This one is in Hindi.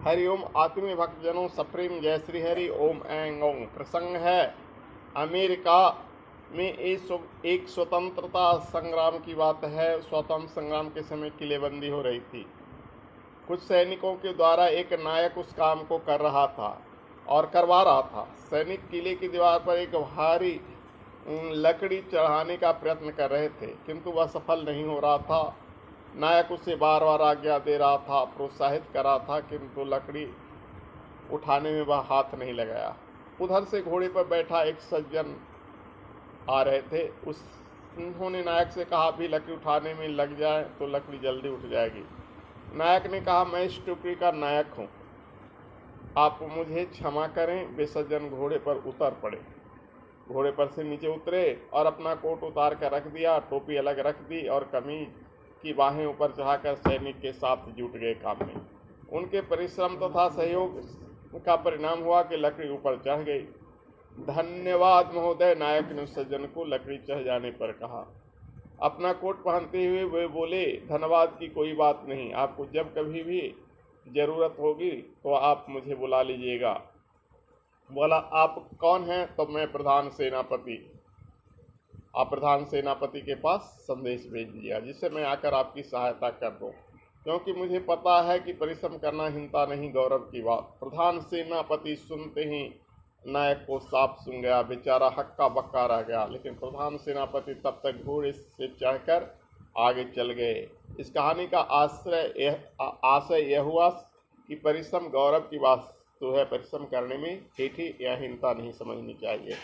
हरिओम आत्मीय भक्तजनों, सप्रेम जय श्री हरि ओम ऐं ओम। प्रसंग है अमेरिका में एक स्वतंत्रता संग्राम की बात है। स्वतंत्र संग्राम के समय किलेबंदी हो रही थी। कुछ सैनिकों के द्वारा एक नायक उस काम को कर रहा था और करवा रहा था। सैनिक किले की दीवार पर एक भारी लकड़ी चढ़ाने का प्रयत्न कर रहे थे, किंतु वह सफल नहीं हो रहा था। नायक उसे बार बार आज्ञा दे रहा था, प्रोत्साहित कर रहा था, किंतु लकड़ी उठाने में वह हाथ नहीं लगाया। उधर से घोड़े पर बैठा एक सज्जन आ रहे थे। उन्होंने नायक से कहा, भी लकड़ी उठाने में लग जाए तो लकड़ी जल्दी उठ जाएगी। नायक ने कहा, मैं इस टुकड़ी का नायक हूँ, आप मुझे क्षमा करें। वे सज्जन घोड़े पर उतर पड़े। घोड़े पर से नीचे उतरे और अपना कोट उतार कर रख दिया, टोपी अलग रख दी और कमीज की बाहें ऊपर चढ़ाकर सैनिक के साथ जुट गए काम में। उनके परिश्रम तथा सहयोग का परिणाम हुआ कि लकड़ी ऊपर चढ़ गई। धन्यवाद महोदय, नायक ने उस सज्जन को लकड़ी चढ़ जाने पर कहा। अपना कोट पहनते हुए वे बोले, धन्यवाद की कोई बात नहीं, आपको जब कभी भी जरूरत होगी तो आप मुझे बुला लीजिएगा। बोला, आप कौन हैं? तो मैं प्रधान सेनापति। आप प्रधान सेनापति के पास संदेश भेज दिया, जिससे मैं आकर आपकी सहायता कर दूं, क्योंकि मुझे पता है कि परिश्रम करना हिंसा नहीं, गौरव की बात। प्रधान सेनापति सुनते ही नायक को साफ सुन गया। बेचारा हक्का बक्का रह गया, लेकिन प्रधान सेनापति तब तक घोड़े से चढ़कर आगे चल गए। इस कहानी का आशय यह हुआ कि परिश्रम गौरव की बात तो है, परिश्रम करने में ठेठी या हिंसा नहीं समझनी चाहिए।